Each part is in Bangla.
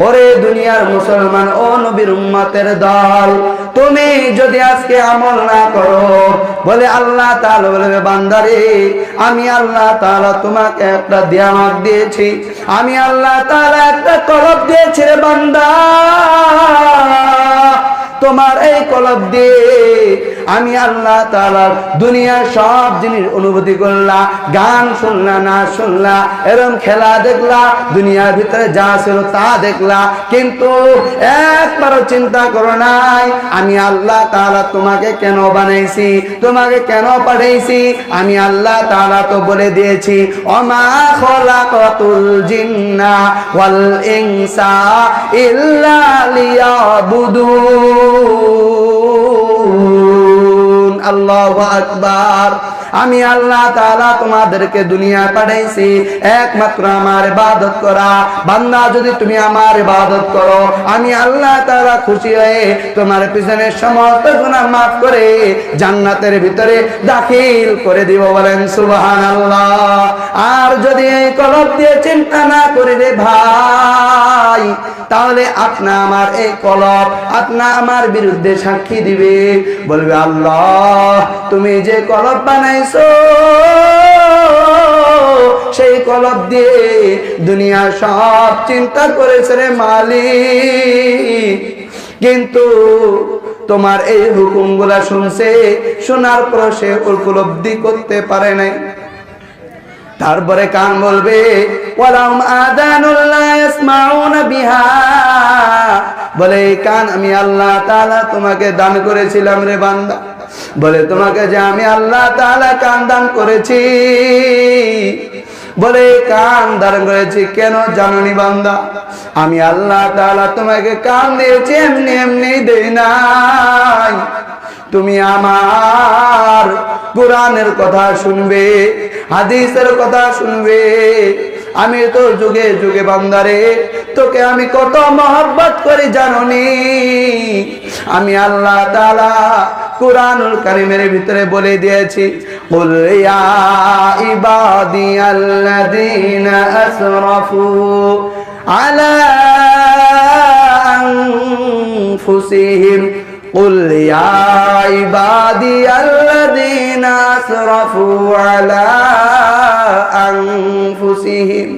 ওরে দুনিয়ার মুসলমান ও নবীর উম্মতের দল, তুমি যদি আজকে আমল না করো, বলে আল্লাহ তাআলা বলবে বান্দারে আমি আল্লাহ তাআলা তোমাকে একটা নিয়ামত দিয়েছি, আমি আল্লাহ তাআলা একটা কলব দিয়েছি রে বান্দা, তোমার এই কলব দিয়ে আমি আল্লাহ তাআলা দুনিয়ার সব জিনিস অনুভূতি করলা, গান শুনলা, না শুনলা, এরকম খেলা দেখলা, দুনিয়ার ভিতরে যা ছিল তা দেখলা, কিন্তু একবারও চিন্তা করো নাই আমি আল্লাহ তাআলা তোমাকে কেন বানাইছি, তোমাকে কেন পাঠাইছি। আমি আল্লাহ তাআলা তো বলে দিয়েছি ওমা খলাকাতুল জিন্না ওয়াল ইনসা ইল্লা লিয়াবুদুন। আল্লাহু আকবার। আমি আল্লাহ তাআলা তোমাদেরকে দুনিয়ায় পাঠাইছি একমাত্র আমার ইবাদত করা। বান্দা যদি তুমি আমার ইবাদত করো, আমি আল্লাহ তাআলা খুশি হয়ে তোমার পিছনের সমস্ত গুনাহ মাফ করে জান্নাতের ভিতরে দাখিল করে দিব। বলেন সুবহানাল্লাহ। আর যদি এই কলব দিয়ে চিন্তা না করি রে ভাই, তাহলে আপনা আমার এই কলব আপনা আমার বিরুদ্ধে সাক্ষী দিবে, বলবে আল্লাহ তুমি যে কলব বানাইছো সেই কলব দিয়ে দুনিয়ার সব চিন্তা করেছে রে মালিক, কিন্তু তোমার এই হুকুমগুলা শুনছে, শোনার পর সে উপলব্ধি করতে পারে নাই। তারপরে কান বলবে ওয়ালাহুম আযানুল লা ইয়াসমাউনা বিহা, বলে কান আমি আল্লাহ তাআলা তোমাকে দান করেছিলাম রে বান্দা, বলে তোমাকে যে আমি আল্লাহ তাআলা কান দান করেছি, বলে কান দান করেছি কেন জানোনি বান্দা, আমি আল্লাহ তাআলা তোমাকে কান দিয়েছি এমনি এমনি দেই নাই, তুমি আমার কুরআনের কথা শুনবে, হাদিসের কথা শুনবে। আমি তো যুগে যুগে বান্দারে তোকে আমি কত মহব্বত করি জানোনি। আমি আল্লাহ তাআলা কুরআনুল কারীমের ভিতরে বলে দিয়েছি কুল ইয়া ইবাদিয়াল্লাযীনা আসরাফু আলা আনফুসিহিম قل يا عبادي الذين أسرفوا على أنفسهم,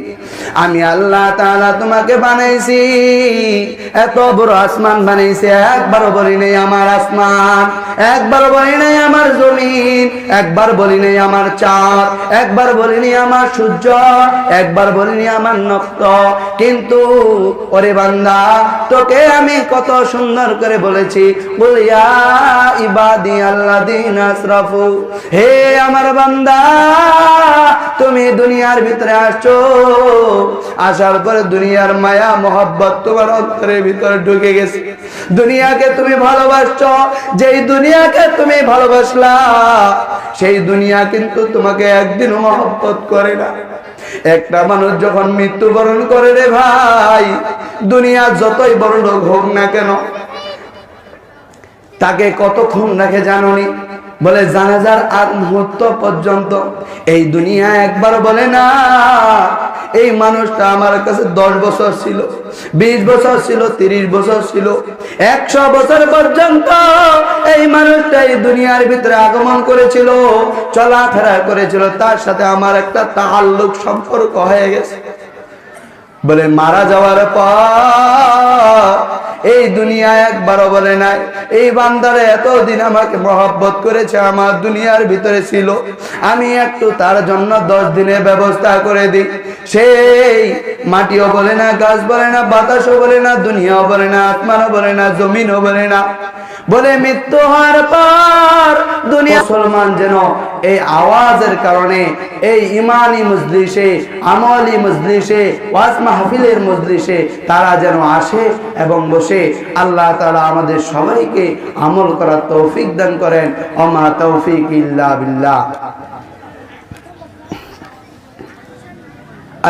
আমি আল্লাহ তাআলা তোমাকে বানাইছি, এত বড় আসমান বানাইছি, একবার বলি নাই আমার আসমান, একবার বলি নাই আমার জমিন, একবার বলি নাই আমার চাঁদ, একবার বলি নাই আমার সূর্য, একবার বলি নাই আমার নক্ষত্র, কিন্তু ওরে বান্দা তোকে আমি কত সুন্দর করে বলেছি বল ইয়া ইবাদি আল্লাযীনা আসরাফু, হে আমার বান্দা তুমি দুনিয়ার ভিতরে আসছো, আসার পরে দুনিয়ার মায়া মোহাব্বত তোমার অন্তরের ভিতরে ঢুকে গেছে, দুনিয়াকে তুমি ভালোবাসছো, যেই দুনিয়াকে তুমি ভালোবাসলা সেই দুনিয়া কিন্তু তোমাকে একদিনও মহব্বত করে না। একটা মানুষ যখন মৃত্যুবরণ করে রে ভাই, দুনিয়া যতই বড় লোক হোক না কেন তাকে কতক্ষণ রাখে জানোনি, বলে জানাজার আগ মুহূর্ত পর্যন্ত। এই দুনিয়া একবার বলে না এই মানুষটা আমার কাছে 10 বছর ছিল, 20 বছর ছিল, 30 বছর ছিল, 100 বছর পর্যন্ত এই মানুষটা এই দুনিয়ার ভিতরে আগমন করেছিল, চলাফেরা করেছিল, তার সাথে আমার একটা তাআল্লুক সম্পর্ক হয়ে গেছে। বলে মারা যাওয়ার পর এই দুনিয়া একবারও বলে নাই এই বান্দারে এতদিন আমাকে মহব্বত করেছে, আমার দুনিয়ার ভিতরে ছিল, আমি একটু তার জন্য 10 দিনের ব্যবস্থা করে দিই। সেই মাটিও বলে না, গাছ বলে না, বাতাসও বলে না, দুনিয়াও বলে না, আসমানও বলে না, জমিনও বলে না, বলে মৃত্যু হওয়ার পর দুনিয়া। মুসলমান যেন এই আওয়াজের কারণে এই ইমানি মজলিসে, আমলি মজলিসে, ওয়াজ মাহফিলের মজলিসে তারা যেন আসে এবং বসে। আল্লাহ তাআলা আমাদের সবাইকে আমল করার তৌফিক দান করেন। ওমা তৌফিক ইল্লা বিল্লাহ।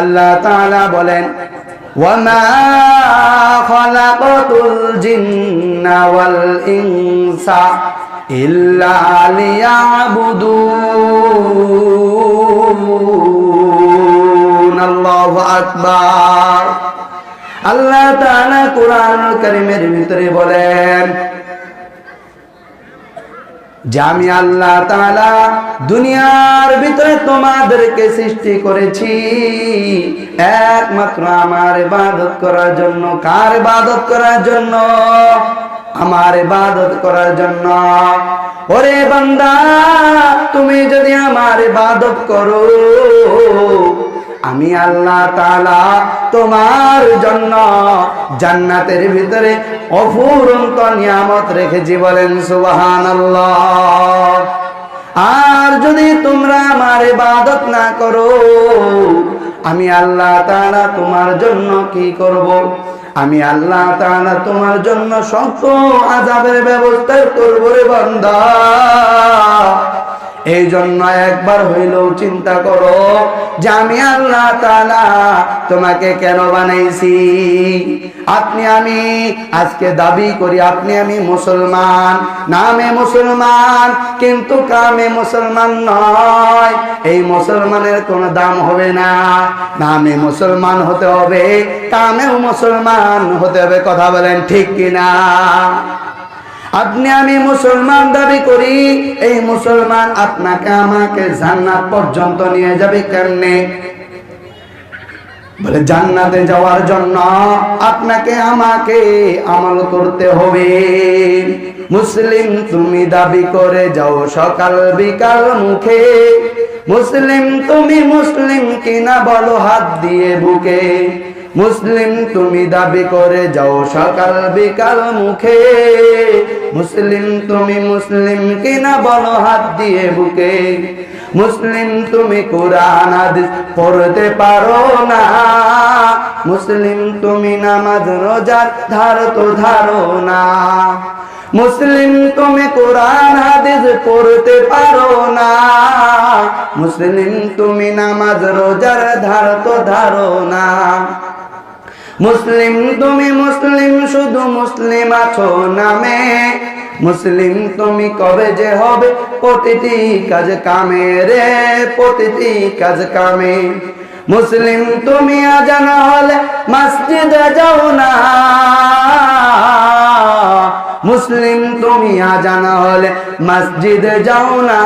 আল্লাহ তাআলা বলেন ওয়ামা খালাকাতুল জিন্না ওয়াল ইনসা ইল্লা লিয়াবুদুন। আল্লাহু আকবার। আল্লাহ তাআলা কোরআনুল কারীমের ভিতরে বলেন যে আমি আল্লাহ তাআলা দুনিয়ার ভিতরে তোমাদেরকে সৃষ্টি করেছি একমাত্র আমার ইবাদত করার জন্য। কার ইবাদত করার জন্য? আমার ইবাদত করার জন্য। ওরে বান্দা, তুমি যদি আমার ইবাদত করো, আমি আল্লাহ তাআলা তোমার জন্য জান্নাতের ভিতরে অফুরন্ত নিয়ামত রেখেছি। বলেন সুবহানাল্লাহ। আর যদি তোমরা আমার ইবাদত না করো, আমি আল্লাহ তাআলা তোমার জন্য কি করব? আমি আল্লাহ তাআলা তোমার জন্য শক্ত আযাবের ব্যবস্থা করব রে বান্দা। এই জন্য একবার হইলেও চিন্তা করো যে আমি আল্লাহ তাআলা তোমাকে কেন বানাইছি। আপনি আমি আজকে দাবি করি আপনি আমি মুসলমান, নামে মুসলমান কিন্তু কামে মুসলমান নয়। এই মুসলমানের কোনো দাম হবে না। নামে মুসলমান হতে হবে, কামেও মুসলমান হতে হবে। কথা বলেন ঠিক কিনা? আপনি আমি মুসলমান দাবি করি, এই মুসলমান আপনাকে আমাকে জান্নাত পর্যন্ত নিয়ে যাবে কেমনে? বলে জান্নাতে যাওয়ার জন্য আপনাকে আমাকে আমল করতে হবে। মুসলিম তুমি দাবি করে যাও সকাল বিকাল মুখে, মুসলিম তুমি মুসলিম কিনা বলো হাত দিয়ে বুকে। মুসলিম তুমি দাবি করে যাও সকাল বিকাল মুখে, মুসলিম তুমি মুসলিম কিনা বলো হাত দিয়ে বুকে। মুসলিম তুমি কোরআন হাদিস পড়তে পারো না, মুসলিম তুমি নামাজ রোজা ধার তো ধারো না। মুসলিম তুমি কোরআন হাদিস পড়তে পারো না, মুসলিম তুমি নামাজ রোজার ধার তো ধারো না। মুসলিম তুমি মুসলিম শুধু মুসলিম আছো নামে, মুসলিম তুমি কবে যে হবে প্রতিটি কাজ কামে রে, প্রতিটি কাজ কামে। মুসলিম তুমি আজান হলে মসজিদে যাও না, মুসলিম তুমি আজান হলে মসজিদে যাও না।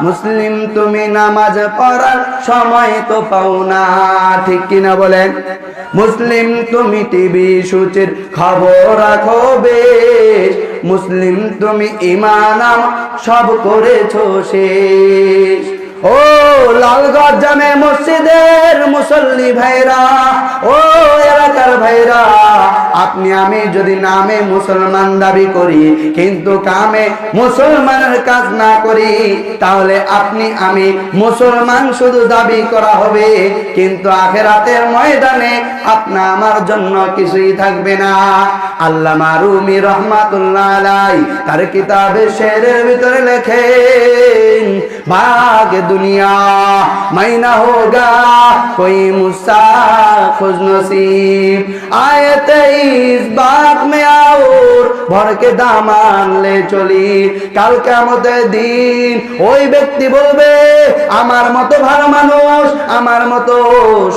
মুসলিম তুমি নামাজ পড়ার সময় তো পাও না। ঠিক কিনা বলেন? মুসলিম তুমি টিভি সূচির খবর রাখো বেশ, মুসলিম তুমি ঈমান সব করেছো শেষ। ও লালগঞ্জ জামে মসজিদের মুসল্লি ভাইরা, ও এলাকার ভাইরা, আপনি আমি যদি নামে মুসলমান দাবি করি কিন্তু কামে মুসলমানের কাজ না করি, তাহলে আপনি আমি মুসলমান শুধু দাবি করা হবে, কিন্তু আখিরাতের ময়দানে আপনা আমার জন্য কিছুই থাকবে না। আল্লামা রুমি রহমাতুল্লাহ আলাইহি তার কিতাবে শেরের ভিতরে লেখেন, ভাগ दुनिया मैं ना होगा कोई मुझसा खुश नसीब, आए 23 बात में और भर के दामान ले चली। কাল কিয়ামতের দিন ওই ব্যক্তি বলবে আমার মতো ভালো মানুষ, আমার মতো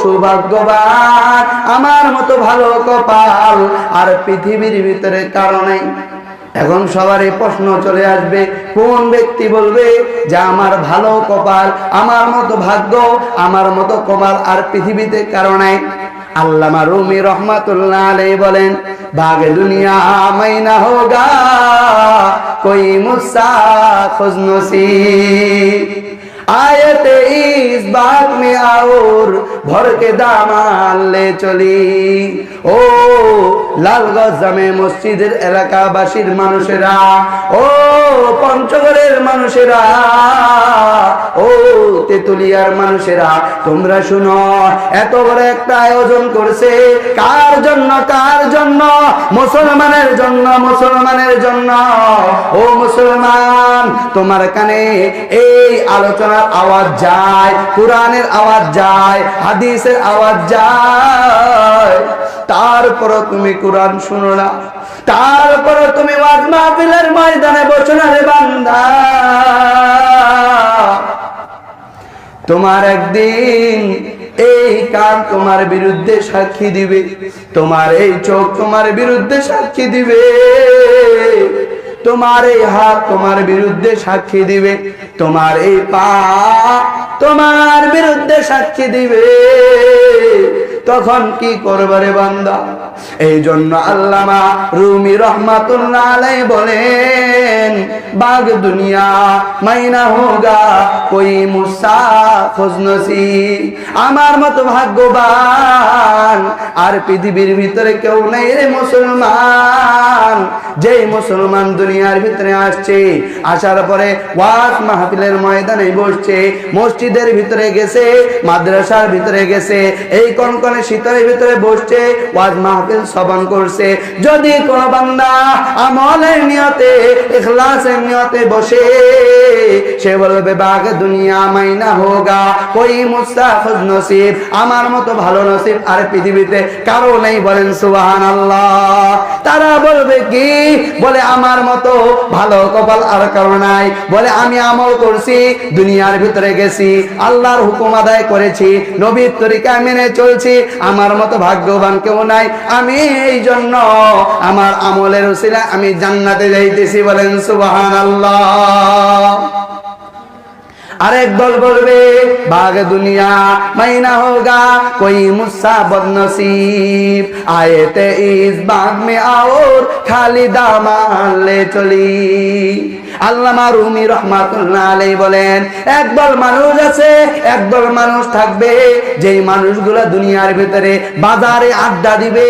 সৌভাগ্যবান, আমার মতো ভালো কপাল আর পৃথিবীর ভিতরে কারো নাই। এখন সবারই প্রশ্ন চলে আসবে, কোন ব্যক্তি বলবে যে আমার ভালো কপাল, আমার মতো ভাগ্য, আমার মতো কপাল আর পৃথিবীতে কারো নাই? আল্লামা রুমি রহমাতুল্লাহ আলাইহি বলেন, ভাগে দুনিয়া मैं ना होगा कोई मुझसा खुश नसीब, आए 23 बात में और भर के दामान ले चली। ও লালগঞ্জ জামে মসজিদের এলাকাবাসীর মানুষেরা, ও পঞ্চগড়ের মানুষেরা, ও তেতুলিয়ার মানুষেরা, তোমরা শুনো, এত বড় একটা আয়োজন করছে কার জন্য? কার জন্য? মুসলমানের জন্য, মুসলমানের জন্য। ও মুসলমান, তোমার কানে এই আলোচনার আওয়াজ যায়, কোরআনের আওয়াজ যায়, হাদিসের আওয়াজ যায়, তারপর তুমি কোরআন শুনো না, তারপর তুমি ওয়াজ মাহফিলের ময়দানে বসো না রে বান্দা। তোমার একদিন এই কান তোমার বিরুদ্ধে সাক্ষী দিবে, তোমার এই চোখ তোমার বিরুদ্ধে সাক্ষী দিবে, তোমার এই হাত তোমার বিরুদ্ধে সাক্ষী দিবে, তোমার এই পা তোমার বিরুদ্ধে সাক্ষী দিবে। তখন কি করবে রে বান্দা? এই জন্য আল্লামা রুমি রহমাতুল্লাহ আলাইহি বলেন, বাগ দুনিয়া মাইনা হোগা কোই মুসা খুশনসিব, আমার মতো ভাগ্যবান আর পৃথিবীর ভিতরে কেউ নেই রে মুসলমান, যেই মুসলমান দুনিয়ার ভিতরে আসছে, আসার পরে ওয়াজ মাহফিলের ময়দানে বসছে, মসজিদের ভিতরে গেছে, মাদ্রাসার ভিতরে গেছে, এই কনকনে শীতের ভিতরে বসছে, ওয়াজ মাহফিল শ্রবণ করছে। যদি কোন বান্দা আমলের নিয়তে ইখলাসের নিয়তে বসে, সে বলবে বাগ দুনিয়া মাইনা হোগা কোই মুসা খুশনসিব, আমার মতো ভালো নসিব আর পৃথিবীতে কারো নেই। বলেন সুবহানাল্লাহ। তারা বলবে কি? বলে আমার মতো ভালো কপাল আর কারো নাই। বলে আমি আমল করছি, দুনিয়ার ভিতরে গেছি, আল্লাহর হুকুম আদায় করেছি, নবীর তরিকা মেনে চলছি, আমার মতো ভাগ্যবান কেউ নাই, আমি এই জন্য আমার আমলের উসিলা আমি জান্নাতে যাইতেছি। বলেন সুবহানাল্লাহ। আরেক দল বলবে বাগ দুনিয়া মাইনা হোগা কোই মুসা বদনসিব, আয়েতে ইস বাগ মে আওর খালি দামান লে চলি। আল্লামা রুমি রহমাতুল্লাহ আলাইহি বলেন, একদল মানুষ আছে, একদল মানুষ থাকবে, যেই মানুষগুলো দুনিয়ার ভিতরে বাজারে আড্ডা দিবে,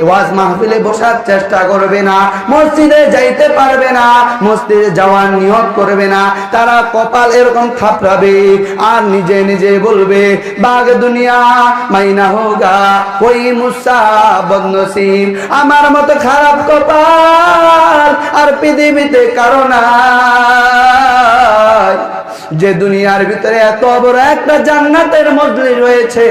ওয়াজ মাহফিলে বসার চেষ্টা করবে না, মসজিদে যাইতে পারবে না, মসজিদে যাওয়ার নিয়ত করবে না, তারা কপাল এরকম থাপড়াবে আর নিজে নিজে বলবে বাগ দুনিয়া মাইনা হোগা কোই মুসা বদনসিব, আমার মতো খারাপ কপাল আর পৃথিবীতে কারো না। যে দুনিয়ার ভিতরে এত বড় একটা জান্নাতের মজলিস রয়েছে,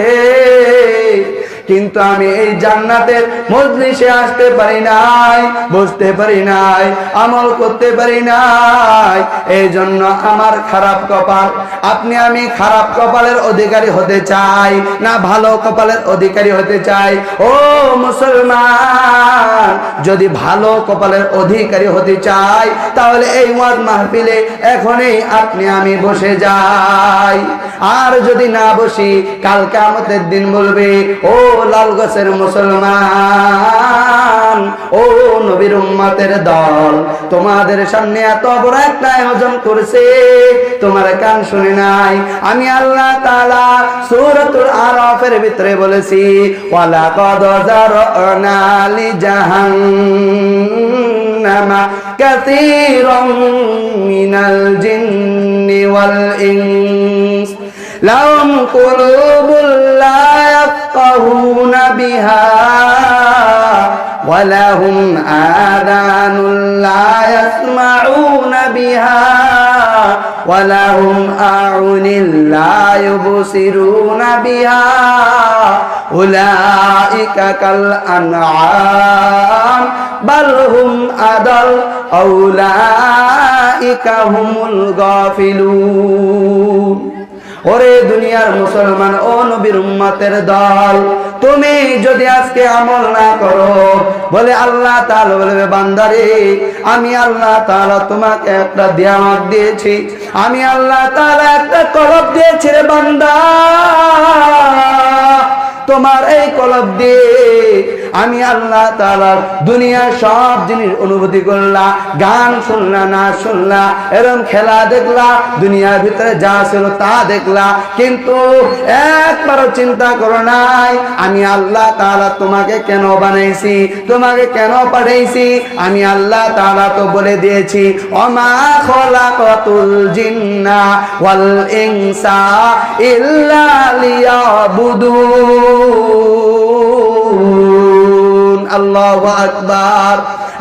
কিন্তু আমি এই জান্নাতের মজলিসে আসতে পারি নাই, বসতে পারি নাই, আমল করতে পারি নাই, এই জন্য আমার খারাপ কপাল। আপনি আমি খারাপ কপালের অধিকারী হতে চাই না ভালো কপালের অধিকারী হতে চাই? ও মুসলমান, যদি ভালো কপালের অধিকারী হতে চাই, তাহলে এই ওয়াজ মাহফিলে এখনই আপনি আমি বসে যাই। আর যদি না বসি, কাল কিয়ামতের দিন বলবে, ও লালগছের মুসলমান, ও নবীর উম্মতের দল, তোমাদের সামনে এত বড় একটা আয়োজন করছে, তোমার কান শুনে নাই? আমি আল্লাহ তাআলা সূরাতুল আরাফের ভিতরে বলেছি, ওয়ালা কাদ জারনা লি জাহান্নামা কাসীরাম মিনাল জিন্নি ওয়াল ইনস লাহুম কুলুবুল লা ইয়াফকাহুনা বিহা ওয়া লাহুম আযানুল লা ইয়াসমাউনা বিহা ওয়া লাহুম আ'য়ুনুন লা ইউবসিরুনা বিহা উলাইকা কাল আনআম বাল হুম আদাল উলাইকা হুমুল গাফিলুন। ওরে দুনিয়ার মুসলমান, ও নবীর উম্মতের দল, তুমি যদি আজকে আমল না করো, বলে আল্লাহ তাআলা বলবে, বান্দারে আমি আল্লাহ তাআলা তোমাকে একটা নিয়ামত দিয়েছি, আমি আল্লাহ তাআলা একটা কলব দিয়েছি রে বান্দা, তোমার এই কলব দিয়ে আমি আল্লাহ তাআলা দুনিয়ার সব জিনিস অনুভূতি করলা, গান শুনলা, না শুনলা, এরকম খেলা দেখলা, দুনিয়ার ভিতরে যা ছিল তা দেখলা, কিন্তু একবারও চিন্তা করো নাই আমি আল্লাহ তাআলা তোমাকে কেন বানাইছি, তোমাকে কেন পাঠাইছি। আমি আল্লাহ তাআলা তো বলে দিয়েছি, ওমা খলাকাতুল জিন্না ওয়াল ইনসা ইল্লা লিয়াবুদুন। আল্লাহু আকবার।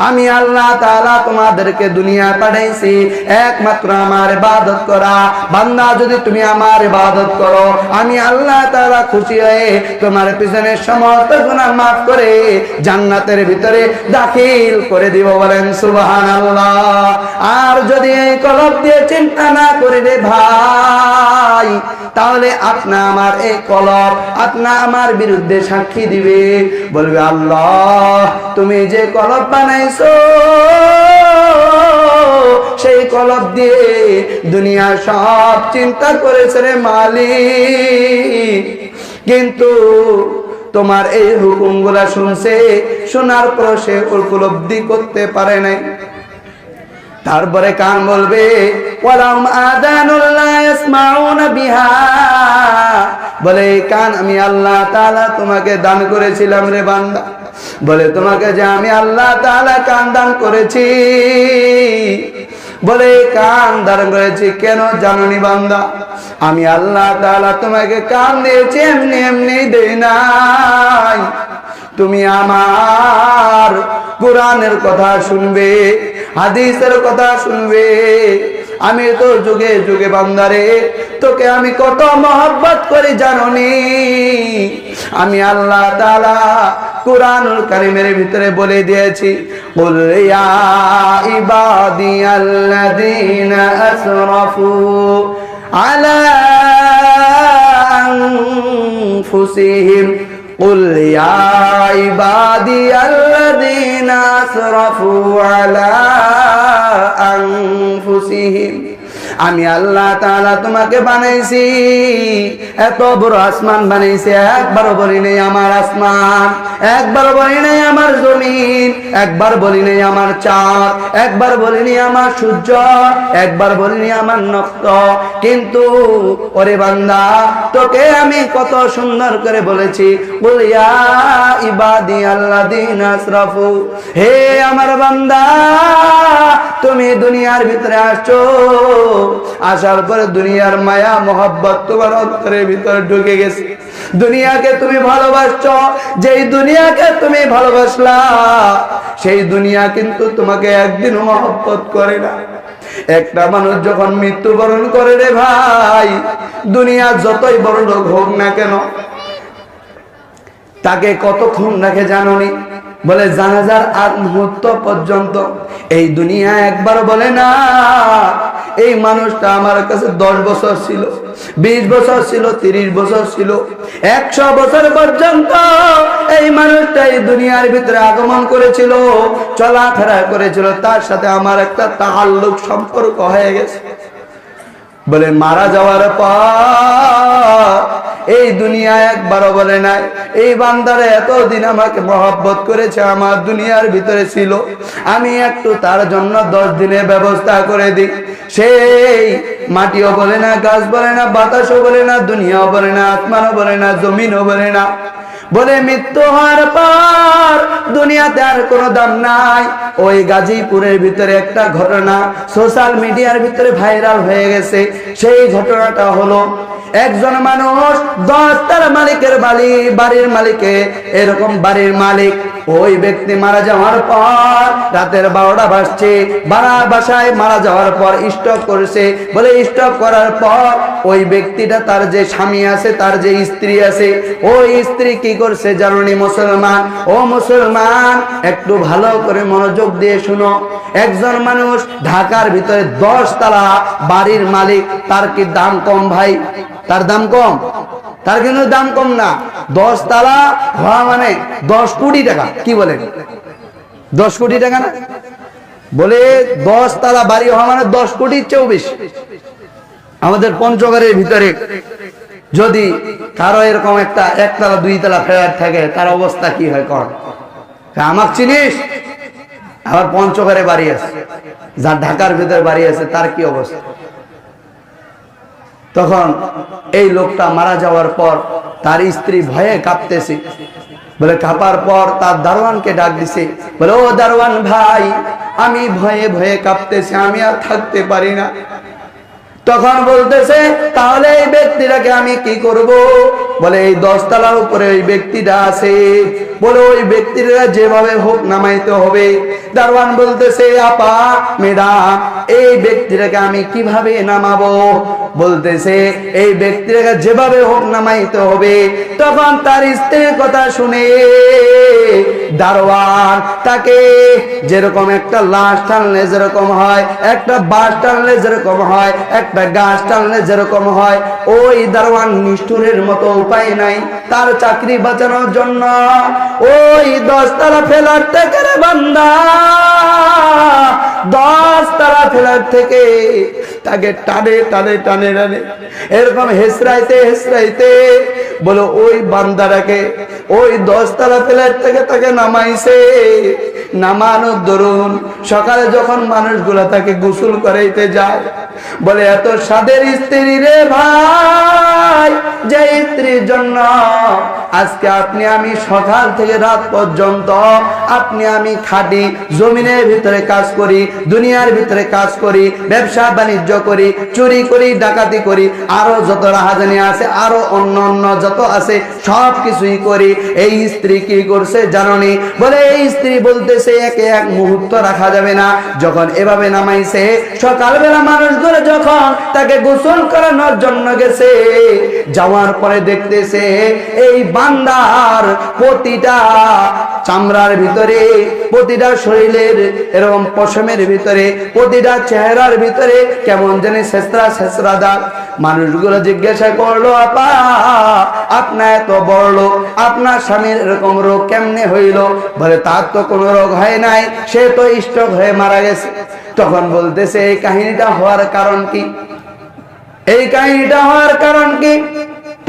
আমি আল্লাহ তাআলা তোমাদেরকে দুনিয়ায় পাঠাইছি একমাত্র আমার ইবাদত করা। বান্দা যদি তুমি আমার ইবাদত করো, আমি আল্লাহ তাআলা খুশি হয়ে তোমার পিছনের সমস্ত গুনাহ মাফ করে জান্নাতের ভিতরে দাখিল করে দিব। বলেন সুবহানাল্লাহ। আর যদি এই কলব দিয়ে চিন্তা না করি রে ভাই, তাহলে আপনা আমার এই কলব আপনা আমার বিরুদ্ধে সাক্ষী দিবে, বলবে আল্লাহ তুমি যে কলব বানাইছো সেই কলব দিয়ে দুনিয়া সব চিন্তা করেছে রে মালিক, কিন্তু তোমার এই হুকুমগুলা শুনছে, শোনার পর সে উপলব্ধি করতে পারে নাই। তারপরে কান বলবে ওয়ালাহুম আযানুল লা ইয়াসমাউনা বিহা, বলে কান আমি আল্লাহ তাআলা তোমাকে দান করেছিলাম রে বান্দা, বলে তোমাকে যে আমি আল্লাহ তাআলা কান দান করেছি, বলে কান দান করেছি কেন জানোনি বান্দা? আমি আল্লাহ তাআলা তোমাকে কান দিয়েছি এমনি এমনি দেই নাই, তুমি আমার কোরআনের কথা শুনবে, হাদিসের কথা শুনবে। আমি তো যুগে যুগে বান্দারে তোকে আমি কত মহব্বত করি জানোনি? আমি আল্লাহ তাআলা কুরআনুল কারীমের ভিতরে বলে দিয়েছি কুল ইয়া ইবাদিয়াল্লাযীনা আসরাফু আলা আনফুসিহিম قل يا عبادي الذين أسرفوا على أنفسهم, আমি আল্লাহ তাআলা তোমাকে বানাইছি, এত বড় আসমান বানাইছি, একবারও বলি নাই আমার আসমান, একবার বলি নাই আমার জমিন, একবার বলি নাই আমার চাঁদ, একবার বলি নাই আমার সূর্য, একবার বলি নাই আমার নক্ষত্র, কিন্তু ওরে বান্দা তোকে আমি কত সুন্দর করে বলেছি কুল ইয়া ইবাদি আল্লাযীনা আসরাফু, হে আমার বান্দা তুমি দুনিয়ার ভিতরে আসছো, আসার পরে দুনিয়ার মায়া মোহাব্বত তোমার অন্তরের ভিতরে ঢুকে গেছে, দুনিয়াকে তুমি ভালোবাসছো, যেই দুনিয়াকে তুমি ভালোবাসলা সেই দুনিয়া কিন্তু তোমাকে একদিন মহব্বত করে না। একটা মানুষ যখন মৃত্যুবরণ করে রে ভাই, দুনিয়া যতই বড় লোক হোক না কেন তাকে কতক্ষণ রাখে জানোনি? বলে জানাজার আগ মুহূর্ত পর্যন্ত। এই দুনিয়া একবার বলে না এই মানুষটা আমার কাছে 10 বছর ছিল, 20 বছর ছিল, 30 বছর ছিল, 100 বছর পর্যন্ত এই মানুষটা এই দুনিয়ার ভিতরে আগমন করেছিল, চলাফেরা করেছিল, তার সাথে আমার একটা তাআল্লুক সম্পর্ক হয়ে গেছে। বলে মারা যাওয়ার পর এই দুনিয়া একবারও বলে নাই এই বান্দারে এতদিন আমাকে মহব্বত করেছে, আমার দুনিয়ার ভিতরে ছিল, আমি একটু তার জন্য 10 দিনের ব্যবস্থা করে দিই। সেই মাটিও বলে না, গাছ বলে না, বাতাসও বলে না, দুনিয়াও বলে না, আসমানও বলে না, জমিনও বলে না, বলে মৃত্যু হওয়ার পর দুনিয়াতে আর কোনো দাম নাই। ওই গাজীপুরের ভিতরে একটা ঘটনা সোশ্যাল মিডিয়ার ভিতরে ভাইরাল হয়ে গেছে। সেই ঘটনাটা হলো একজন মানুষ 10 তার মালিকের বাড়ির মালিকে, এরকম বাড়ির মালিক, ওই ব্যক্তি মারা যাওয়ার পর রাতের 12টা বাজছে, বাসায় মারা যাওয়ার পর স্টক করেছে। বলে স্টক করার পর ওই ব্যক্তিটা তার যে স্বামী আছে, তার যে স্ত্রী আছে, ওই স্ত্রী কি করছে জানোনি মুসলমান? ও মুসলমান একটু ভালো করে মনোযোগ দিয়ে শুনো। একজন মানুষ ঢাকার ভিতরে 10 তালা বাড়ির মালিক, তার কি দাম কম ভাই? তার দাম কম? তার কিন্তু দাম কম না। 10 তালা হওয়া মানে 10 কোটি টাকা। কি বলেন? 10 কোটি টাকা না? বলে 10 তালা বাড়ি হওয়া মানে 10 কোটির চেয়েও বেশি। আমাদের পঞ্চগড়ের ভিতরে যদি কারো এরকম একটা 1 তালা 2 তালা ফ্ল্যাট থাকে, তার অবস্থা কি হয় কর? আমার চিনিস? আবার পঞ্চগড়ে বাড়ি আছে, যার ঢাকার ভিতরে বাড়ি আছে, তার কি অবস্থা? তখন এই লোকটা মারা যাওয়ার পর তার স্ত্রী ভয়ে কাঁপতেছে। বলে কাঁপার পর তার দারোয়ানকে ডাক দিছে। বলে ও দারোয়ান ভাই, আমি ভয়ে ভয়ে কাঁপতেছি, আমি আর থাকতে পারি না। তখন বলতেছে তাহলে এই ব্যক্তিটাকে আমি কি করব? বলে এই 10 তলার উপরে ওই ব্যক্তিটা আছে, বলে ওই ব্যক্তিরা যেভাবে হোক নামাইতে হবে। দারওয়ান বলতেছে আপা ম্যাডাম এই ব্যক্তিটাকে আমি কিভাবে নামাবো? বলতেছে এই ব্যক্তিটাকে যেভাবে হোক নামাইতে হবে। তখন তার স্ত্রীর কথা শুনে দারওয়ান তাকে যেরকম একটা লাশ টানলে যেরকম হয়, একটা বাঁশ টানলে যেরকম হয়, একটা গাছ টানলে যেরকম হয়, ওই দারওয়ান নিষ্ঠুরের মতো উপায় নাই তার চাকরি বাঁচানোর জন্য ওই 10 তলা ফেলার থেকে রে বান্দা 10 তলা ফেলার থেকে তাকে টানে টানে টানে টানে এরকম হেসরাইতে হেসরাইতে বলো ওই বান্দাটাকে ওই 10 তলা ফেলার থেকে তাকে নামাইছে। নামানোর দরুন সকালে যখন মানুষগুলা তাকে গোসল করাইতে যায়, বলে এত সাদের স্ত্রী রে ভাই, যে স্ত্রীর জন্য আজকে আপনি আমি সকাল থেকে রাত পর্যন্ত আপনি আমি খাটি জমিনের ভিতরে কাজ করি, দুনিয়ার ভিতরে কাজ করি, ব্যবসা বাণিজ্য করি, চুরি করি, ডাকাতি করি, আরো যত রাহাজানি আছে, আরো অন্য অন্য যত আছে সব কিছুই করি। এই স্ত্রী কি করছে জাননি? বলে এই স্ত্রী বলতেছে একে এক মুহূর্ত রাখা যাবে না। যখন এভাবে নামাইছে, সকালবেলা মানুষগুলো যখন তাকে গোসল করানোর জন্য গেছে, যাওয়ার পরে দেখতেছে এই বান্দার প্রতিটা চামড়ার ভিতরে, প্রতিটা শরীরের এরকম পশমের ভিতরে, প্রতিটা চেহারার ভিতরে কেমন জানি ছেঁচড়া ছেঁচড়া দাগ। মানুষগুলো জিজ্ঞাসা করলো আপা আপনার এত বড় লোক, আপনার স্বামীর এরকম রোগ কেমনে হইল? বলে তার তো কোনো রোগ হয় নাই, সে তো স্ট্রোক হয়ে মারা গেছে। তখন বলতেছে এই কাহিনীটা হওয়ার কারণ কি? এই কাহিনীটা হওয়ার কারণ কি?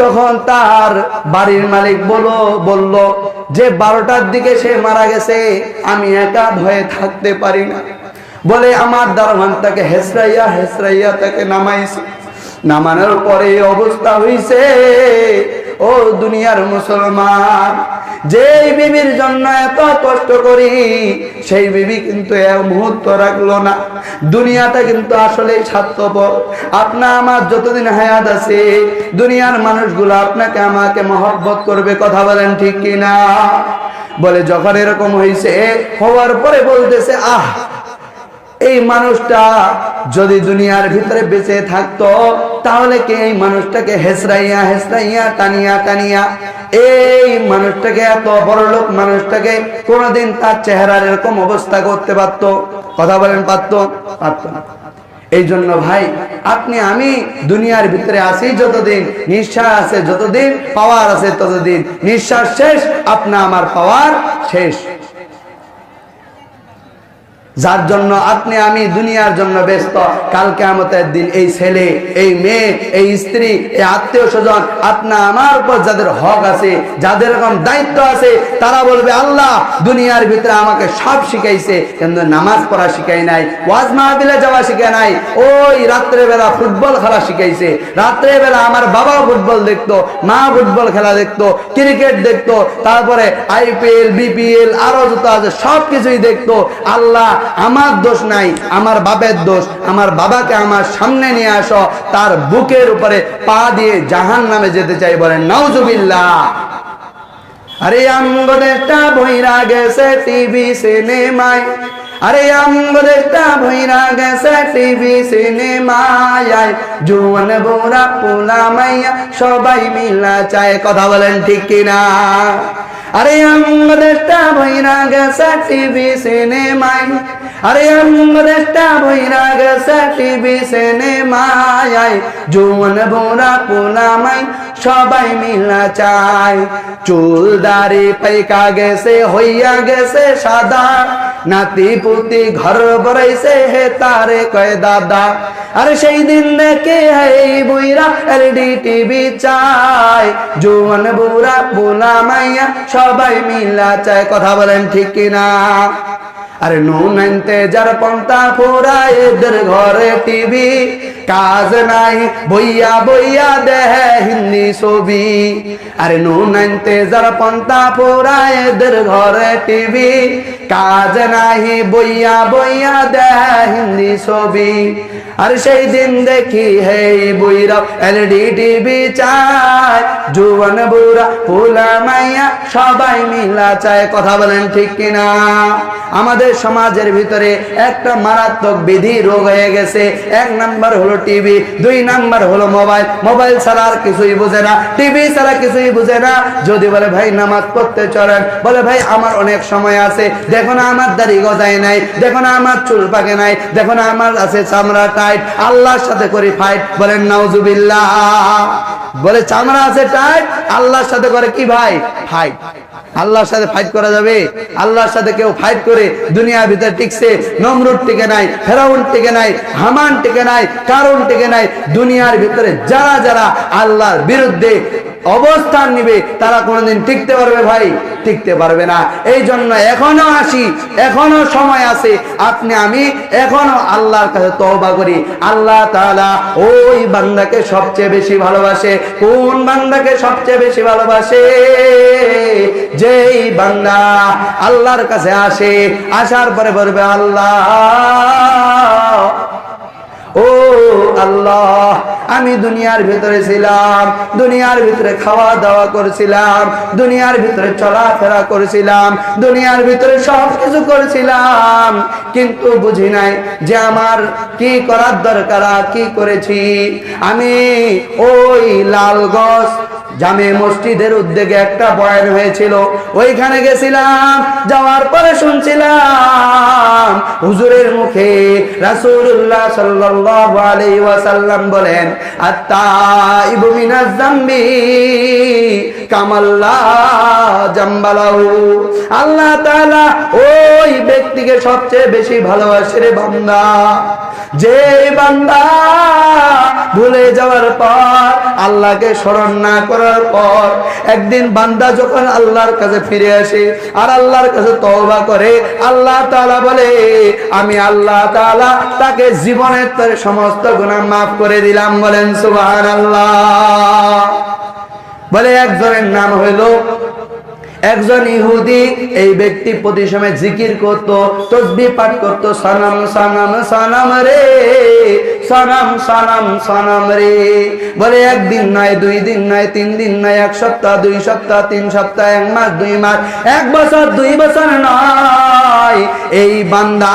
তখন তার বাড়ির মালিক বলল যে 12টার দিকে সে মারা গেছে, আমি একা ভয়ে থাকতে পারি না। বলে আমার দারওয়ান তাকে হেসরাইয়া হেসরাইয়া তাকে নামাইছে। নামানোর পরে অবস্থা হইছে, ও দুনিয়ার মুসলমান, যেই বিবির জন্য এত কষ্ট করি সেই বিবি কিন্তু এক মুহূর্ত রাখলো না। দুনিয়াটা কিন্তু আসলে স্বার্থপর। আপনা আমার যতদিন হায়াত আছে দুনিয়ার মানুষগুলো আপনাকে আমাকে মহব্বত করবে, কথা বলেন ঠিক কিনা? বলে যখন এরকম হয়েছে হওয়ার পরে বলতেছে আহ এই মানুষটা যদি দুনিয়ার ভিতরে বেঁচে থাকতো তাহলে কি এই মানুষটাকে হেসরাইয়া হেসরাইয়া টানিয়া টানিয়া এই মানুষটাকে, এত বড় লোক মানুষটাকে কোনোদিন তার চেহারার এরকম অবস্থা করতে পারতো? কথা বলেন পারতো? পারতো না। এই জন্য ভাই আপনি আমি দুনিয়ার ভিতরে আছি যতদিন, নিঃশ্বাস আছে যতদিন, পাওয়ার আছে ততদিন। নিঃশ্বাস শেষ, আপনা আমার পাওয়ার শেষ। যার জন্য আপনি আমি দুনিয়ার জন্য ব্যস্ত, কাল কিয়ামতের দিন এই ছেলে, এই মেয়ে, এই স্ত্রী, এই আত্মীয় স্বজন, আপনা আমার উপর যাদের হক আছে, যাদের এরকম দায়িত্ব আছে, তারা বলবে আল্লাহ দুনিয়ার ভিতরে আমাকে সব শিখাইছে কিন্তু নামাজ পড়া শিখাই নাই, ওয়াজ মাহফিলে যাওয়া শিখাই নাই, ওই রাত্রে বেলা ফুটবল খেলা শিখাইছে। রাত্রে বেলা আমার বাবা ফুটবল দেখতো, মা ফুটবল খেলা দেখতো, ক্রিকেট দেখতো, তারপরে IPL BPL আরো যত আছে সব কিছুই দেখতো। আল্লাহ আমার দোষ নাই, আমার বাপের দোষ। আমার বাবাকে আমার সামনে নিয়ে আসো, তার বুকের উপরে পা দিয়ে জাহান্নামে যেতে চাই, বলেন নাউজুবিল্লাহ। আরে আমগো দেশটা ভইরা গেছে টিভি সিনেমায়, আরে আমগো দেশটা ভইরা গেছে টিভি সিনেমায়, জুয়ান বুড়া পোলা মাইয়া সবাই মিলা চায়, কথা বলেন ঠিক কিনা? আরে আমগো দেশটা ভইরা গেছে টিভি সিনেমায়, আরে আমগো দেশটা ভইরা গেছে টিভি সিনেমায়, জুয়ান বুড়া পোলা মাই সবাই মিলা চায়। চুল দাড়ি পাইকা গেছে হইয়া গেছে সাদা, নাতি পুতি ঘর বরাইছে হে তারে কয় দাদা। আরে সেই দিন দেখে এই বুইরা LED টিভি চায়, জুয়ান বুড়া পোলা মাইয়া সবাই মিলা চায়, কথা বলেন ঠিক কিনা? আরে নুন আনতে যার পন্থা ফুরায় এদের ঘরে টিভি, কাজ নাই বইয়া বইয়া দেহে হিন্দি ছবি। আরে নুন আনতে যার পন্থা ফুরায় এদের ঘরে টিভি, কাজ নাই বইয়া বইয়া দেহে হিন্দি ছবি। আর সেই দিন দেখি হে বুইরা এলইডি টিভি চায়, জুয়ান বুড়া ফুলা মাইয়া সবাই মিলা চায়। কথা বলেন ঠিক কিনা? আমাদের সমাজের ভিতরে একটা মারাত্মক বিধি রোগ হয়ে গেছে। এক নাম্বার হলো টিভি, দুই নাম্বার হলো মোবাইল। মোবাইল ছাড়া আর কিছুই বুঝে না, টিভি ছাড়া কিছুই বুঝে না। যদি বলে ভাই নামাজ পড়তে চলেন, বলে ভাই আমার অনেক সময় আছে, দেখো না আমার দাড়ি গজায় নাই, দেখো না আমার চুল পাকে নাই, দেখো না আমার আছে চামড়া টাইট, আল্লাহর সাথে করি ফাইট। বলেন নাউজুবিল্লাহ। বলে চামড়া আছে টাইট, আল্লাহর সাথে করে কি ভাই? ফাইট। আল্লাহর সাথে ফাইট করা যাবে? আল্লাহর সাথে কেউ ফাইট করে দুনিয়ার ভিতরে টিকছে? নমরুদ টিকে নাই, ফেরাউন টিকে নাই, হামান টিকে নাই, কারুন টিকে নাই। দুনিয়ার ভিতরে যারা যারা আল্লাহর বিরুদ্ধে অবস্থান নিবে তারা কোনোদিন টিকতে পারবে ভাই? টিকতে পারবে না। এই জন্য এখনো আসি, এখনো সময় আছে, আপনি আমি এখনো আল্লাহর কাছে তওবা করি। আল্লাহ তাআলা ওই বান্দাকে সবচেয়ে বেশি ভালোবাসে। কোন বান্দাকে সবচেয়ে বেশি ভালোবাসে? যেই বান্দা আল্লাহর কাছে আসে, আসার পরে বলবে আল্লাহ, ও আল্লাহ, আমি দুনিয়ার ভিতরে ছিলাম, দুনিয়ার ভিতরে খাওয়া দাওয়া করছিলাম, দুনিয়ার ভিতরে চলাফেরা করছিলাম, দুনিয়ার ভিতরে সব কিছু করছিলাম, কিন্তু বুঝি নাই যে আমার কি করার দরকার, কি করেছি। আমি ওই লালগঞ্জ জামে মসজিদের উদ্যোগে একটা বয়ান হয়েছিল, ওইখানে গেছিলাম। যাওয়ার পরে শুনছিলাম হুজুরের মুখে রাসূলুল্লাহ সাল্লাল্লাহু আলাইহি ওয়াসাল্লাম বলেন, আত-তাইবু মিনাজ যামবি কামাল্লা জামবালাহু। আল্লাহ তাআলা ওই ব্যক্তিকে সবচেয়ে বেশি ভালোবাসে রে বান্দা, যে বান্দা ভুলে যাওয়ার পর, আল্লাহকে স্মরণ না করার পর, একদিন বান্দা যখন আল্লাহর কাছে ফিরে আসে আর আল্লাহর কাছে তওবা করে, আল্লাহ তাআলা বলে আমি আল্লাহ তাআলা তাকে জীবনের তরে সমস্ত গুনাহ মাফ করে দিলাম। বলেন সুবহানাল্লাহ। বলে একজনের নাম হইল, একজন ইহুদি। এই ব্যক্তি প্রতি সময় জিকির করত, তাসবিহ পাঠ করত, সানাম সানাম সানাম রে, সানাম সানাম সানাম রে। বলে একদিন নয়, দুই দিন নয়, তিন দিন নয়, এক সপ্তাহ, দুই সপ্তাহ, তিন সপ্তাহ, এক মাস, দুই মাস, এক বছর, দুই বছর নয়, এই বান্দা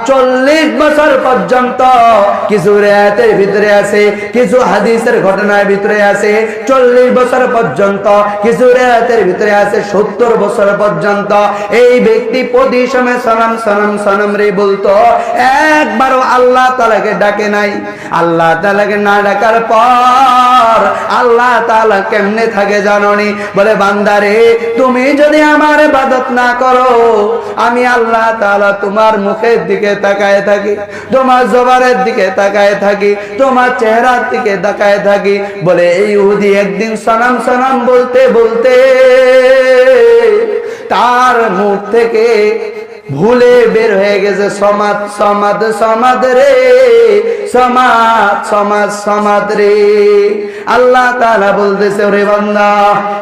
40 বছর পর্যন্ত, কিছু রিওয়ায়াতের ভিতরে আছে, কিছু হাদিসের ঘটনার ভিতরে আছে 40 বছর পর্যন্ত, কিছু রিওয়ায়াতের ভিতরে আছে 70 বছর পর্যন্ত এই ব্যক্তি প্রতি সময় সালাম সালাম সালাম রে বলতো, একবারও আল্লাহ তাআলাকে ডাকে নাই। আল্লাহ তাআলাকে না ডাকার পর আল্লাহ তাআলা কেমনে থাকে জানোনি? বলে বান্দারে, তুমি যদি আমার ইবাদত না করো, আমি আল্লাহ তাআলা তোমার মুখের দিকে তাকায় থাকি, তোমার জবানের দিকে তাকায় থাকি, তোমার চেহারার দিকে তাকায় থাকি। বলে এই ইহুদি একদিন সালাম সালাম বলতে বলতে তার মুখ থেকে ভুলে বের হয়ে গেছে সমাদ সমাদ সমাদ রে, সমাদ সমাদ সমাদ রে। আল্লাহ তাআলা বলতেছে, ওরে বান্দা,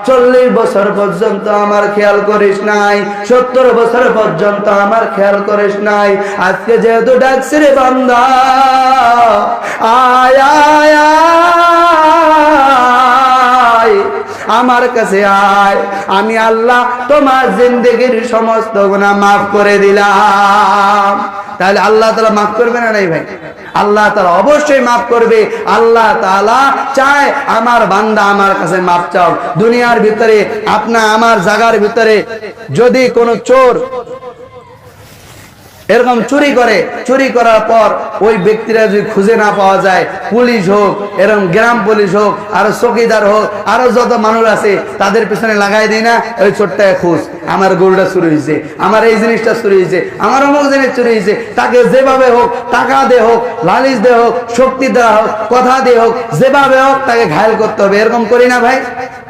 40 বছর পর্যন্ত আমার খেয়াল করিস নাই, 70 বছর পর্যন্ত আমার খেয়াল করিস নাই, আজকে যেহেতু ডাকছি রে বান্দা, আয় আয় আয় আমার কাছে আয়, আমি আল্লাহ তোমার জিন্দেগির সমস্ত গুনাহ মাফ করে দিলাম। তাহলে আল্লাহ তাআলা মাফ করবে না নাই ভাই? আল্লাহ তাআলা অবশ্যই মাফ করবে। আল্লাহ তাআলা চায় আমার বান্দা আমার কাছে মাফ চাও। দুনিয়ার ভিতরে আপনার আমার জায়গার ভিতরে যদি কোনো চোর এরকম চুরি করার পর ওই ব্যক্তিরা যদি খুঁজে না পাওয়া যায়, পুলিশ হোক, এরকম গ্রাম পুলিশ হোক, আরো চৌকিদার হোক, আরো যত মানুষ আছে তাদের পিছনে লাগাই দিই না, ওই ছোট্টায় খুঁজ, আমার গরুটা চুরি হয়েছে, আমার এই জিনিসটা চুরি হয়েছে, আমার অমুক জিনিস চুরি হয়েছে। তাকে যেভাবে হোক, টাকা দিয়ে হোক, লালিশ দিয়ে হোক, শক্তি দেওয়া হোক, কথা দিয়ে হোক, যেভাবে হোক তাকে ঘায়েল করতে হবে। এরকম করি না ভাই?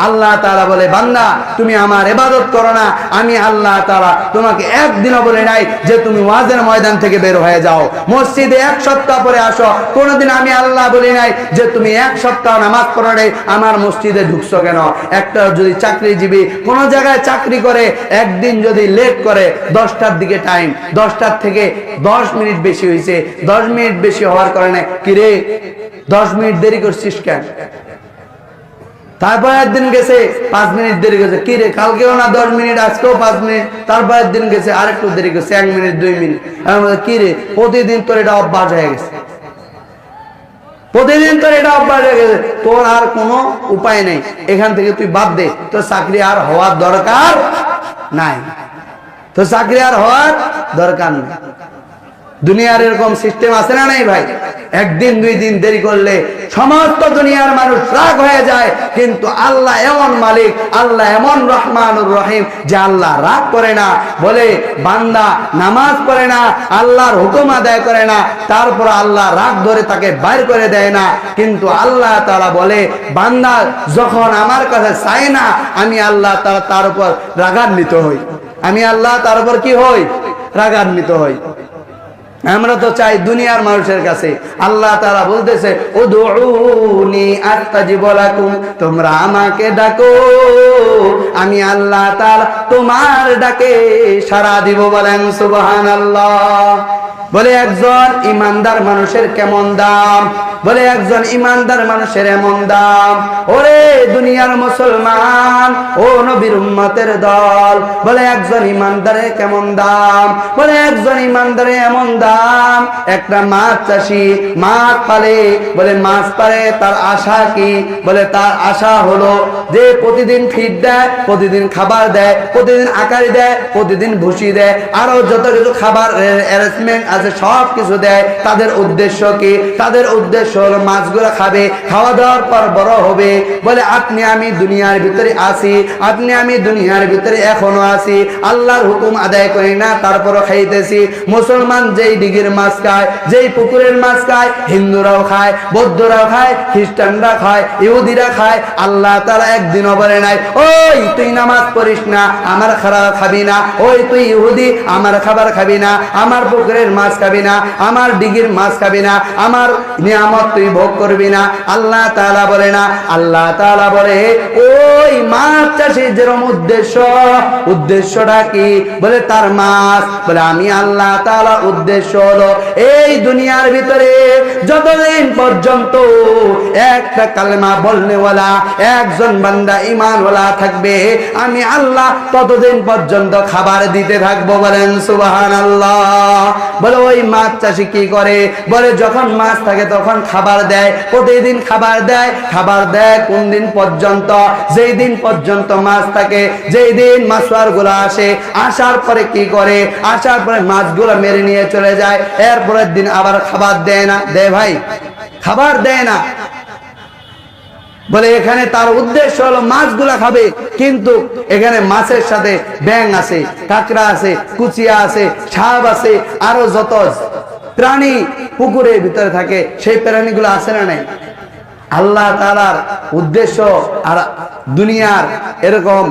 আল্লাহ তাআলা বলে, বান্দা তুমি আমার ইবাদত করো না, আমি আল্লাহ তাআলা তোমাকে একদিনও বলে নাই যে তুমি ওয়াজের ময়দান থেকে বের হয়ে যাও, মসজিদে 1 সপ্তাহ পরে আসো। কোনদিন আমি আল্লাহ বলি নাই যে তুমি 1 সপ্তাহ নামাজ পড়ো নাই, আমার মসজিদে ঢুকছো কেন? একটা যদি চাকরিজীবী কোন জায়গায় চাকরি করে, একদিন যদি লেট করে, 10টার দিকে টাইম, 10টার থেকে 10 মিনিট বেশি হয়েছে, 10 মিনিট বেশি হওয়ার কারণে কিরে 10 মিনিট দেরি করছিস কেন? তারপর একদিন গেছে 5 মিনিট দেরি গেছে, কি রে কালকেও না 10 মিনিট, আজকেও 5 মিনিট, তারপর একদিন গেছে আরেকটু দেরি গেছে 1 মিনিট 2 মিনিট। কি রে প্রতিদিন তোর এটা অভ্যাস হয়ে গেছে, প্রতিদিন তোর এটা অভ্যাস হয়ে গেছে, তোর আর কোনো উপায় নেই, এখান থেকে তুই বাদ দে, তোর চাকরি আর হওয়ার দরকার নাই, তোর চাকরি আর হওয়ার দরকার নেই। দুনিয়ার এরকম সিস্টেম আছে না নাই ভাই? একদিন 2 দিন দেরি করলে সমস্ত দুনিয়ার মানুষ রাগ হয়ে যায়, কিন্তু আল্লাহ এমন মালিক, আল্লাহ এমন রহমানুর রহিম যে আল্লাহ রাগ করে না। বলে বান্দা নামাজ পড়ে না, আল্লাহর হুকুম আদায় করে না, তারপর আল্লাহ রাগ ধরে তাকে বাইর করে দেয় না। কিন্তু আল্লাহ তাআলা বলে, বান্দা যখন আমার কাছে চায় না, আমি আল্লাহ তাআলা তার উপর রাগান্বিত হই, আমি আল্লাহ তার উপর কি হই? রাগান্বিত হই। আমরা তো চাই দুনিয়ার মানুষের কাছে, আল্লাহ তাআলা বলতেছে উদউনি আস্তাজিব লাকুম, তোমরা আমাকে ডাকো, আমি আল্লাহ তাআলা তোমার ডাকে সাড়া দিব। বলেন সুবহানাল্লাহ। বলে একজন ইমানদার মানুষের কেমন দাম, বলে একজন ইমানদার মানুষের এমন দাম। ওরে দুনিয়ার মুসলমান, ও নবীর উম্মতের দল, বলে একজন ইমানদারের কেমন দাম, বলে একজন ইমানদারের এমন দাম। একটা মাছ চাষি মাছ পালে, বলে মাছ পালে তার আশা কি? বলে তার আশা হলো যে প্রতিদিন ফিড দেয়, প্রতিদিন খাবার দেয়, প্রতিদিন আকারি দেয়, প্রতিদিন ভুসি দেয়, আরো যত কিছু খাবার অ্যারেঞ্জমেন্ট আছে সব কিছু দেয়। তাদের উদ্দেশ্য কি? তাদের উদ্দেশ্য হলো মাছগুলো খাবে, খাওয়া দাওয়ার পর বড় হবে। বলে আপনি আমি দুনিয়ার ভিতরে আছি, আপনি আমি দুনিয়ার ভিতরে এখনো আছি, আল্লাহর হুকুম আদায় করি না, তারপরও খাইতেছি। মুসলমান যেই দিঘির মাছ খায়, যেই পুকুরের মাছ খায়, হিন্দুরাও খায়, বৌদ্ধরাও খায়, খ্রিস্টানরা খায়, ইহুদিরা খায়। আল্লাহ তাআলা একদিনও বলে নাই ওই তুই নামাজ পড়িস না, আমার খাবার খাবি না, ওই তুই ইহুদি আমার খাবার খাবি না, আমার পুকুরের মাছ খাবি না, আমার দিঘির মাছ খাবি না, আমার নিয়ামত তুই ভোগ করবি না। আল্লাহ তাআলা বলে না, আল্লাহ তাআলা বলে ওই মাছ চাষের যেরকম উদ্দেশ্যটা কি? বলে তার মাছ। বলে আমি আল্লাহ তাআলা উদ্দেশ্য হলো এই দুনিয়ার ভিতরে যতদিন পর্যন্ত একটা কালেমা বলনেওয়ালা একজন বান্দা ঈমানওয়ালা থাকবে, আমি আল্লাহ ততদিন পর্যন্ত খাবার দিতে থাকবো। বলেন সুবহানাল্লাহ। বলে ওই মাছ চাষি কি করে? বলে যখন মাছ থাকে তখন খাবার দেয়, প্রতিদিন খাবার দেয়। খাবার দেয় কোন দিন পর্যন্ত? যেই দিন পর্যন্ত মাছ থাকে, যেই দিন মাছওয়ার গুলো আসে, আসার পরে কি করে? আসার পরে মাছগুলো মেরে নিয়ে চলে যায়, এরপরের দিন আবার খাবার দেয় না, দেয় ভাই? খাবার দেয় না। বলে এখানে তার উদ্দেশ্য হলো মাছগুলা খাবে, কিন্তু এখানে মাছের সাথে ব্যাঙ আছে, কাঁকড়া আছে, কুচিয়া আছে, সাপ আছে, আরো যত প্রাণী পুকুরের ভিতরে থাকে সেই প্রাণীগুলো আছে না নাই? আল্লাহ তাআলার উদ্দেশ্য আর দুনিয়ার এরকম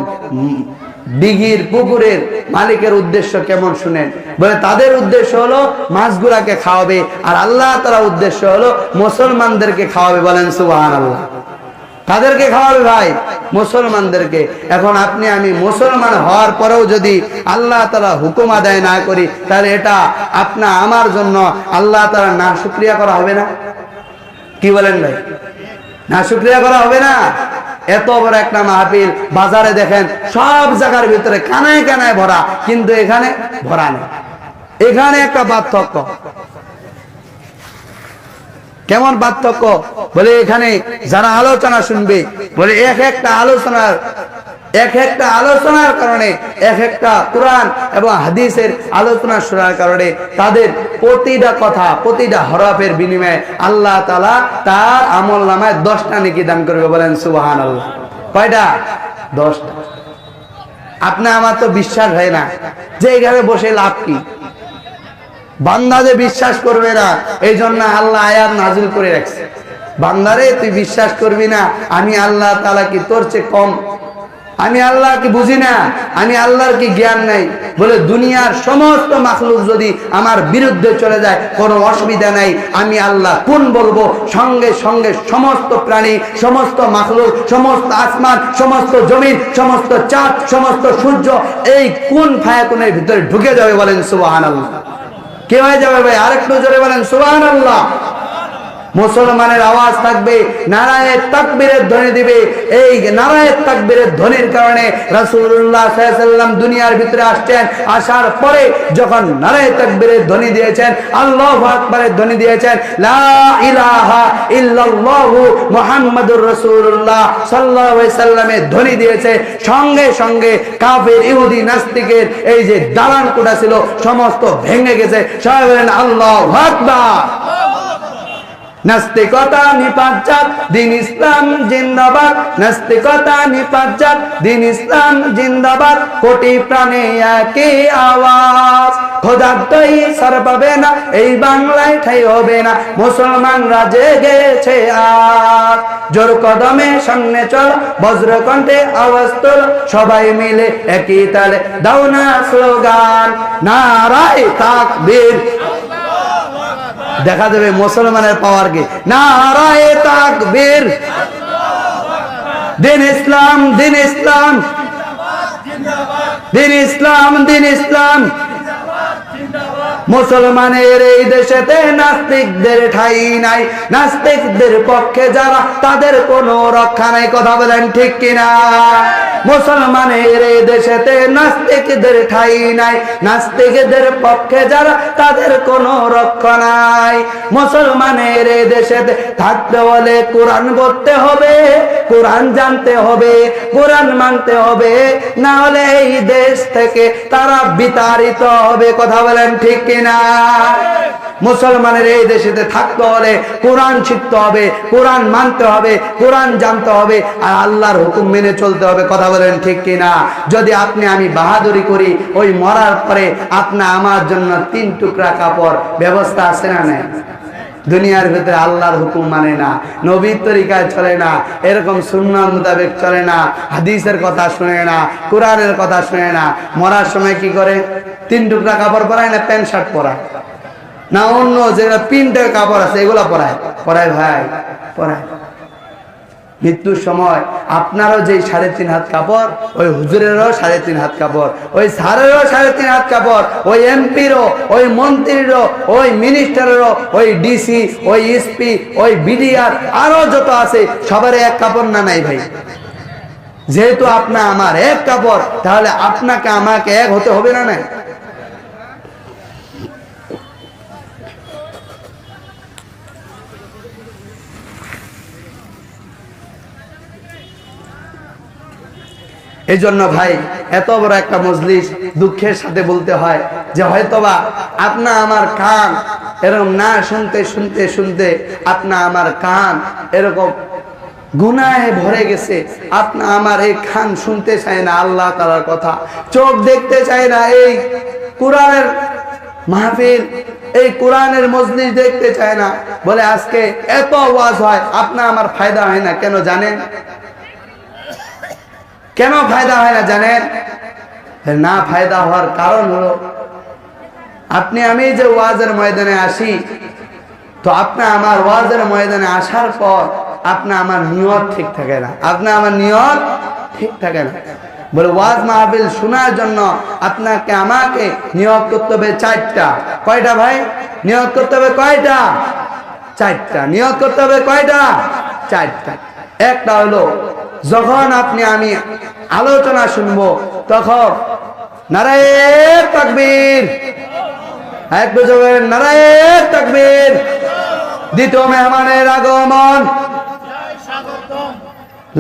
দিঘির পুকুরের মালিকের উদ্দেশ্য কেমন শুনেন। বলে তাদের উদ্দেশ্য হলো মাছগুলাকে খাওয়াবে, আর আল্লাহ তাআলার উদ্দেশ্য হলো মুসলমানদেরকে খাওয়াবে। বলেন সুবহানাল্লাহ। তাদেরকে খাওয়াবে ভাই? মুসলমানদেরকে। এখন আপনি আমি মুসলমান হওয়ার পরেও যদি আল্লাহ তাআলা হুকুম আদায় না করি, তাহলে এটা আপনা আমার জন্য আল্লাহ তাআলা না শুকরিয়া করা হবে না? কি বলেন ভাই? না শুকরিয়া করা হবে না? এত বড় একটা মাহফিল, বাজারে দেখেন সব জায়গার ভিতরে কানায় কানায় ভরা, কিন্তু এখানে ভরা নেই। এখানে একটা পার্থক্য। কেমন পার্থক্য? বলে এখানে যারা আলোচনা শুনবে, বলে একটা আলোচনার এক একটা আলোচনার কারণে, এক একটা কোরআন এবং হাদিসের আলোচনা শোনার কারণে তাদের প্রতিটা কথা, প্রতিটা হরফের বিনিময়ে আল্লাহ তাআলা তার আমলনামায় 10টা নেকি দান করবে। বলেন সুবহানাল্লাহ। কয়টা? 10টা। আপনি আমার তো বিশ্বাস হয় না যে এখানে বসে লাভ কি? বান্দা যে বিশ্বাস করবে না, এই জন্য আল্লাহ আয়াত নাযিল করে রাখছে, বান্দারে তুই বিশ্বাস করবি না আমি আল্লাহ তাআলা কি তোর চেয়ে কম? আমি আল্লাহ কি বুঝি না? আমি আল্লাহর কি জ্ঞান নাই? বলে দুনিয়ার সমস্ত মাখলুক যদি আমার বিরুদ্ধে চলে যায় কোনো অসুবিধা নাই, আমি আল্লাহ কোন বলবো সঙ্গে সঙ্গে সমস্ত প্রাণী, সমস্ত মাখলুক, সমস্ত আসমান, সমস্ত জমিন, সমস্ত চাঁদ, সমস্ত সূর্য এই কোন ফায়াকুনের ভিতরে ঢুকে যাবে। বলেন সুবহানাল্লাহ। কে হয়ে যাবে ভাই? আরেকটু জোরে বলেন সুবহানাল্লাহ। মুসলমানের আওয়াজ থাকবে, নারায়ে তাকবীরের ধ্বনি দিবে। এই নারায়ে তাকবীরের ধ্বনির কারণে রাসূলুল্লাহ সাল্লাল্লাহু আলাইহি ওয়াসাল্লাম দুনিয়ার ভিতরে আসছেন। আসার পরে যখন নারায়ে তাকবীরের ধ্বনি দিয়েছেন, আল্লাহু আকবারের ধ্বনি দিয়েছেন, লা ইলাহা ইল্লাল্লাহু মুহাম্মাদুর রাসূলুল্লাহ সাল্লাল্লাহু আলাইহি ওয়াসাল্লামের ধ্বনি দিয়েছে, সঙ্গে সঙ্গে কাফের, ইহুদি, নাস্তিকের এই যে দালান কোঠা ছিল সমস্ত ভেঙে গেছে। সবাই বলেন আল্লাহু আকবার। নাস্তিকতা নিপাত যাক, দিন ইসলাম জিন্দাবাদ। নাস্তিকতা নিপাত যাক, দিন ইসলাম জিন্দাবাদ। কোটি প্রাণে একই আওয়াজ, খোদার দই সার পাবে না, এই বাংলায় ঠাই হবে না, মুসলমানরা জেগেছে আজ। জোর কদমে সামনে চল, বজ্র কণ্ঠে আওয়াজ তোল, সবাই মিলে একই তালে দাও না স্লোগান, নারায়ে তাকবীর। দেখা যাবে মুসলমানের পাওয়ার কে। নারায়ে তাকবীর। দিন ইসলাম, দিন ইসলাম, দিন ইসলাম, দিন ইসলাম। মুসলমানের এই দেশেতে নাস্তিকদের ঠাই নাই, নাস্তিকদের পক্ষে যারা তাদের কোনো রক্ষা নাই। কথা বলেন ঠিক কিনা? মুসলমানের এই দেশেতে নাস্তিকদের ঠাই নাই, নাস্তিকদের পক্ষে যারা তাদের কোনো রক্ষা নাই। মুসলমানের এই দেশেতে থাকতে হলে কোরআন পড়তে হবে, কোরআন জানতে হবে, কোরআন মানতে হবে, না হলে এই দেশ থেকে তারা বিতাড়িত হবে। কথা বলেন ঠিক কিনা? মুসলমানের এই দেশেতে থাকতে হলে কোরআন শিখতে হবে, কোরআন মানতে হবে, কোরআন জানতে হবে, আর আল্লাহর হুকুম মেনে চলতে হবে। কথা বলেন ঠিক কিনা? যদি আপনি আমি বাহাদুরি করি, ওই মরার পরে আপনি আমার জন্য 3 টুকরা কাপড় ব্যবস্থা আছে না নাই? দুনিয়ার ভিতরে আল্লাহর হুকুম মানে না, নবীর তরিকায় চলে না, এরকম সুন্নাহ মোতাবেক চলে না, হাদিসের কথা শুনে না, কোরআনের কথা শুনে না, মরার সময় কি করে? 3 টুকরা কাপড় পরায় না প্যান্ট শার্ট পরায় না অন্য যেগুলো প্রিন্টের কাপড় আছে এগুলা পরায়? পরায় ভাই, পরায়। মৃত্যুর সময় আপনারও যে 3.5 হাত কাপড়, ওই হুজুরেরও 3.5 হাত কাপড়, ওই স্যারেরও 3.5 হাত কাপড়, ওই এমপিরও, ওই মন্ত্রীরও, ওই মিনিস্টারেরও, ওই ডিসি, ওই এসপি, ওই বিডিআর, আরো যত আছে সবার এক কাপড় না নাই ভাই? যেহেতু আপনা আমার এক কাপড়, তাহলে আপনাকে আমাকে এক হতে হবে না নাই? এই জন্য ভাই এত বড় একটা মজলিস দুঃখের সাথে বলতে হয় যে হয়তোবা আপনা আমার কান এরকম না শুনতে শুনতে শুনতে আপনা আমার কান এরকম গুনাহে ভরে গেছে। আপনা আমার এই কান শুনতে চায় না আল্লাহ তাআলার কথা, চোখ দেখতে চায় না এই কোরআনের মাহফিল, এই কোরআনের মজলিস দেখতে চায় না। বলে আজকে এত ওয়াজ হয়, আপনা আমার ফায়দা হয় না কেন জানেন? কেন ফায়দা হয় না জানেন? না ফায়দা হওয়ার কারণ হলো আপনি আমি যে ওয়াজের ময়দানে আসি, তো আপনি আমার ওয়াজের ময়দানে আসার পর আপনি আমার নিয়ত ঠিক থাকে না, আপনি আমার নিয়ত ঠিক থাকে না। বলে ওয়াজ মাহফিল শোনার জন্য আপনাকে আমাকে নিয়ত করতে হবে 4টা। কয়টা ভাই? নিয়ত করতে হবে কয়টা? 4টা। নিয়ত করতে হবে কয়টা? 4টা। একটা হলো যখন আপনি আমি আলোচনা শুনবো তখন নারায়ে তাকবীর, একটু জোরে নারায়ে তাকবীর। দ্বিতীয় মেহমানের আগমন,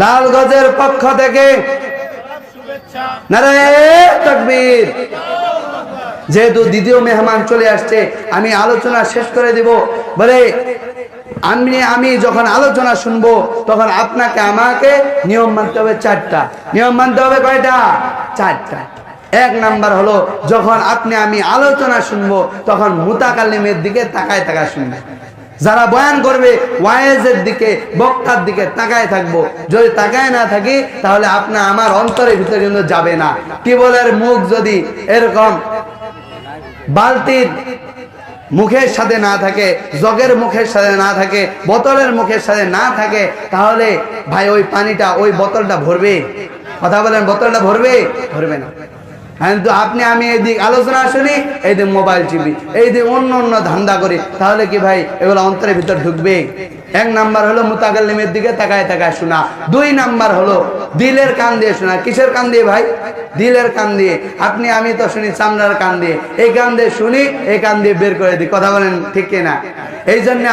লালগঞ্জের পক্ষ থেকে নারায়ে তাকবীর। যেহেতু দ্বিতীয় মেহমান চলে আসছে, আমি আলোচনা শেষ করে দিব। বলে আমি যখন আলোচনা শুনবো তখন আপনাকে আমাকে নিয়ম মানতে হবে চারটা। নিয়ম মানতে হবে কয়টা? চারটা। এক নাম্বার হলো, যখন আমি আলোচনা শুনবো তখন মুতাকাল্লিমের দিকে তাকায় তাকায় শুনবে। যারা বয়ান করবে ওয়াইজের দিকে, বক্তার দিকে তাকায় থাকবো। যদি তাকায় না থাকি তাহলে আমার অন্তরের ভিতরে কিন্তু যাবে না। টিউবওয়েলের মুখ যদি এরকম বালতির মুখের সাথে না থাকে, জগের মুখের সাথে না থাকে, বোতলের মুখের সাথে না থাকে, তাহলে ভাই ওই পানিটা, ওই বোতলটা ভরবে? কথা বলেন, বোতলটা ভরবে? ভরবে না। কিন্তু আমি এইদিক আলোচনা শুনি, এইদিক মোবাইল টিভি, এইদিক অন্য অন্য ধান্দা করি, তাহলে কি ভাই এগুলো অন্তরের ভিতর ঢুকবে? এক নাম্বার হলো মুতাকাল্লিমের দিকে তাকায় তাকায় শোনা। দুই নাম্বার হলো দিলের কান দিয়ে শোনা। কিসের কান দিয়ে ভাই? দিলের কান দিয়ে। আমি তো শুনি চামড়ার কান দিয়ে, এই কান দিয়ে শুনি, এই কান দিয়ে বের করে দিই। কথা বলেন ঠিক কিনা? এই জন্য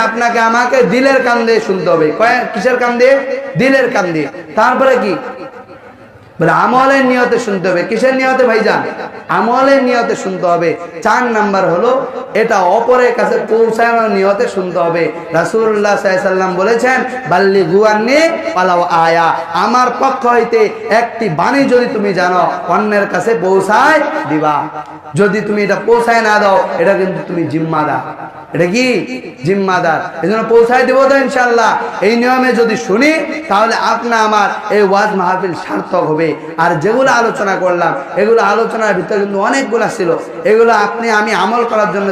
আমাকে দিলের কান দিয়ে শুনতে হবে। কিসের কান দিয়ে? দিলের কান দিয়ে। তারপরে কি বলে আমলের নিয়তে শুনতে হবে। কিসের নিয়তে ভাইজান? আমলের নিয়তে শুনতে হবে। 4 নাম্বার হলো এটা অপরের কাছে পৌঁছানোর নিয়তে শুনতে হবে। রাসূলুল্লাহ সাল্লাল্লাহু আলাইহি ওয়াসাল্লাম বলেছেন, বাল্লিগু আন্নী ওয়ালাউ আয়া, আমার পক্ষ হইতে একটি বাণী যদি তুমি জানো, অন্যের কাছে পৌঁছায় দিবা। যদি তুমি এটা পৌঁছায় না দাও, এটা কিন্তু তুমি জিম্মাদার। এটা কি? জিম্মাদার। এজন্য পৌঁছায় দেব তো ইনশাআল্লাহ। এই নিয়মে যদি শুনি তাহলে আমার এই ওয়াজ মাহফিল সার্থক হবে। আর যেগুলো আলোচনা করলাম, এগুলো আলোচনার ভিতরে কিন্তু অনেকগুলা ছিল। এগুলো আমি আমল করার জন্য